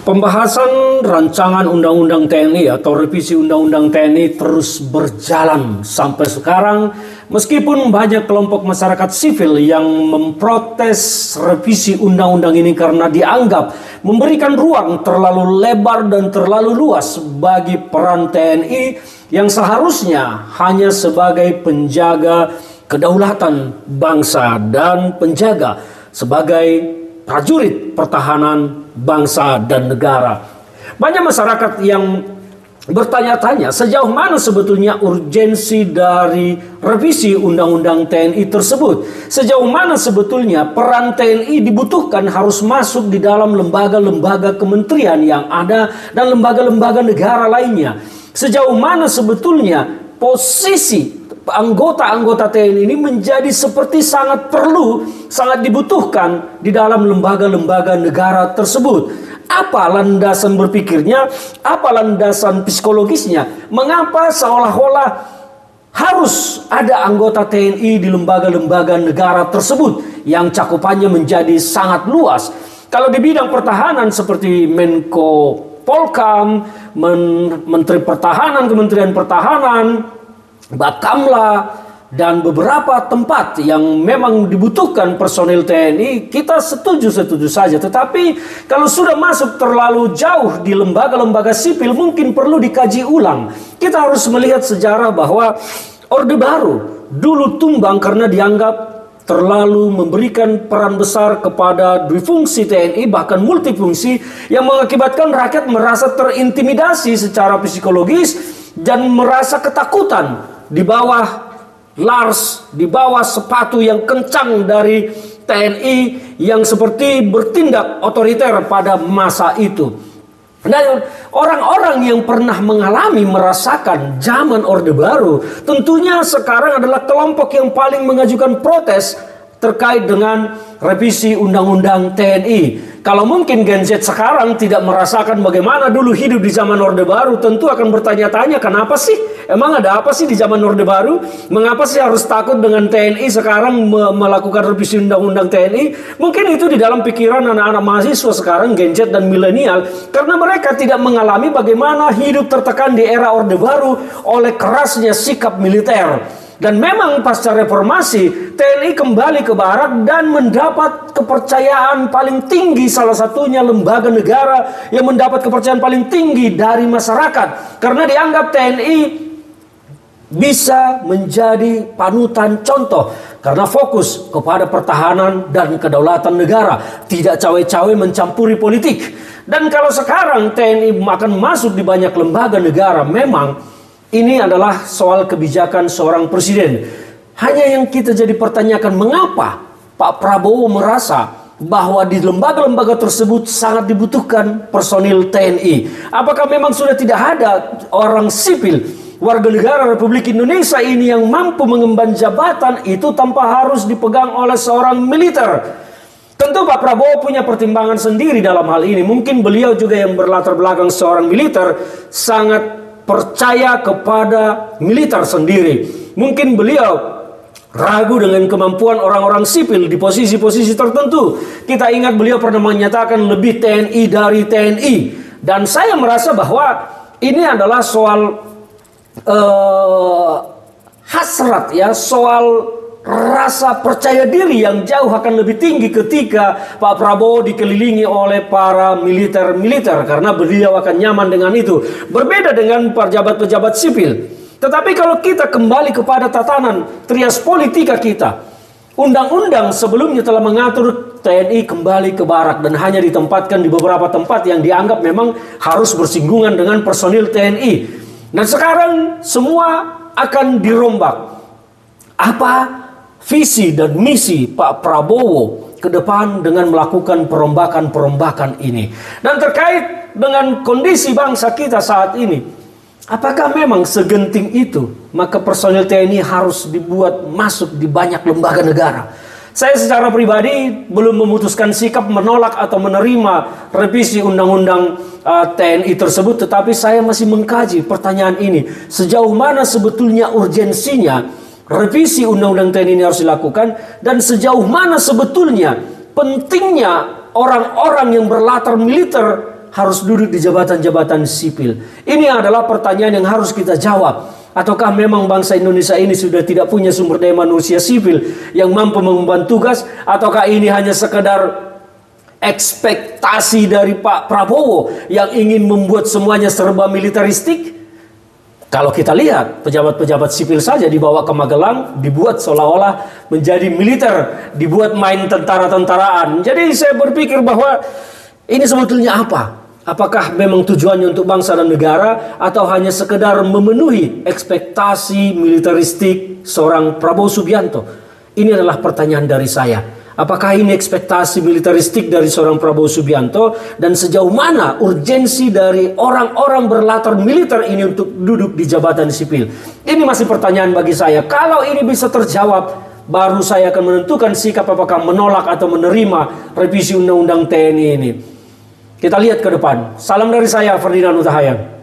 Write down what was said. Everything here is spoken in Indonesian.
Pembahasan rancangan Undang-Undang TNI atau revisi Undang-Undang TNI terus berjalan sampai sekarang, meskipun banyak kelompok masyarakat sipil yang memprotes revisi Undang-Undang ini karena dianggap memberikan ruang terlalu lebar dan terlalu luas bagi peran TNI yang seharusnya hanya sebagai penjaga kedaulatan bangsa dan penjaga sebagai prajurit pertahanan bangsa dan negara. Banyak masyarakat yang bertanya-tanya sejauh mana sebetulnya urgensi dari revisi Undang-Undang TNI tersebut. Sejauh mana sebetulnya peran TNI dibutuhkan harus masuk di dalam lembaga-lembaga kementerian yang ada dan lembaga-lembaga negara lainnya. Sejauh mana sebetulnya posisi anggota-anggota TNI ini menjadi seperti sangat perlu, sangat dibutuhkan di dalam lembaga-lembaga negara tersebut. Apa landasan berpikirnya? Apa landasan psikologisnya? Mengapa seolah-olah harus ada anggota TNI di lembaga-lembaga negara tersebut yang cakupannya menjadi sangat luas? Kalau di bidang pertahanan seperti Menko Polkam, Menteri Pertahanan, Kementerian Pertahanan, Bakamla, dan beberapa tempat yang memang dibutuhkan personil TNI, kita setuju saja. Tetapi kalau sudah masuk terlalu jauh di lembaga-lembaga sipil, mungkin perlu dikaji ulang. Kita harus melihat sejarah bahwa Orde Baru dulu tumbang karena dianggap terlalu memberikan peran besar kepada difungsi TNI, bahkan multifungsi, yang mengakibatkan rakyat merasa terintimidasi secara psikologis dan merasa ketakutan di bawah lars, di bawah sepatu yang kencang dari TNI yang seperti bertindak otoriter pada masa itu. Dan orang-orang yang pernah mengalami, merasakan zaman Orde Baru, tentunya sekarang adalah kelompok yang paling mengajukan protes terkait dengan revisi Undang-Undang TNI. Kalau mungkin Gen Z sekarang tidak merasakan bagaimana dulu hidup di zaman Orde Baru, tentu akan bertanya-tanya, kenapa sih? Emang ada apa sih di zaman Orde Baru? Mengapa sih harus takut dengan TNI sekarang melakukan revisi Undang-Undang TNI? Mungkin itu di dalam pikiran anak-anak mahasiswa sekarang, Gen Z dan milenial, karena mereka tidak mengalami bagaimana hidup tertekan di era Orde Baru oleh kerasnya sikap militer. Dan memang pasca reformasi, TNI kembali ke barak dan mendapat kepercayaan paling tinggi, salah satunya lembaga negara yang mendapat kepercayaan paling tinggi dari masyarakat. Karena dianggap TNI bisa menjadi panutan contoh karena fokus kepada pertahanan dan kedaulatan negara, tidak cawe-cawe mencampuri politik. Dan kalau sekarang TNI akan masuk di banyak lembaga negara, memang ini adalah soal kebijakan seorang presiden. Hanya yang kita jadi pertanyakan, mengapa Pak Prabowo merasa bahwa di lembaga-lembaga tersebut sangat dibutuhkan personil TNI? Apakah memang sudah tidak ada orang sipil, warga negara Republik Indonesia ini yang mampu mengemban jabatan itu tanpa harus dipegang oleh seorang militer? Tentu Pak Prabowo punya pertimbangan sendiri dalam hal ini. Mungkin beliau juga yang berlatar belakang seorang militer sangat percaya kepada militer sendiri. Mungkin beliau ragu dengan kemampuan orang-orang sipil di posisi-posisi tertentu. Kita ingat beliau pernah menyatakan lebih TNI dari TNI. Dan saya merasa bahwa ini adalah soal hasrat ya, soal rasa percaya diri yang jauh akan lebih tinggi ketika Pak Prabowo dikelilingi oleh para militer-militer, karena beliau akan nyaman dengan itu. Berbeda dengan pejabat-pejabat sipil. Tetapi kalau kita kembali kepada tatanan trias politika kita, undang-undang sebelumnya telah mengatur TNI kembali ke barak dan hanya ditempatkan di beberapa tempat yang dianggap memang harus bersinggungan dengan personil TNI. Dan sekarang semua akan dirombak. Apa visi dan misi Pak Prabowo ke depan dengan melakukan perombakan-perombakan ini? Dan terkait dengan kondisi bangsa kita saat ini, apakah memang segenting itu maka personil TNI harus dibuat masuk di banyak lembaga negara? Saya secara pribadi belum memutuskan sikap menolak atau menerima revisi Undang-Undang TNI tersebut, tetapi saya masih mengkaji pertanyaan ini. Sejauh mana sebetulnya urgensinya revisi Undang-Undang TNI ini harus dilakukan, dan sejauh mana sebetulnya pentingnya orang-orang yang berlatar militer harus duduk di jabatan-jabatan sipil? Ini adalah pertanyaan yang harus kita jawab. Ataukah memang bangsa Indonesia ini sudah tidak punya sumber daya manusia sipil yang mampu mengemban tugas? Ataukah ini hanya sekedar ekspektasi dari Pak Prabowo yang ingin membuat semuanya serba militeristik? Kalau kita lihat pejabat-pejabat sipil saja dibawa ke Magelang, dibuat seolah-olah menjadi militer, dibuat main tentara-tentaraan. Jadi saya berpikir bahwa ini sebetulnya apa? Apakah memang tujuannya untuk bangsa dan negara atau hanya sekedar memenuhi ekspektasi militeristik seorang Prabowo Subianto? Ini adalah pertanyaan dari saya. Apakah ini ekspektasi militeristik dari seorang Prabowo Subianto dan sejauh mana urgensi dari orang-orang berlatar militer ini untuk duduk di jabatan sipil? Ini masih pertanyaan bagi saya. Kalau ini bisa terjawab, baru saya akan menentukan sikap apakah menolak atau menerima revisi Undang-Undang TNI ini. Kita lihat ke depan. Salam dari saya, Ferdinand Huta Hayan.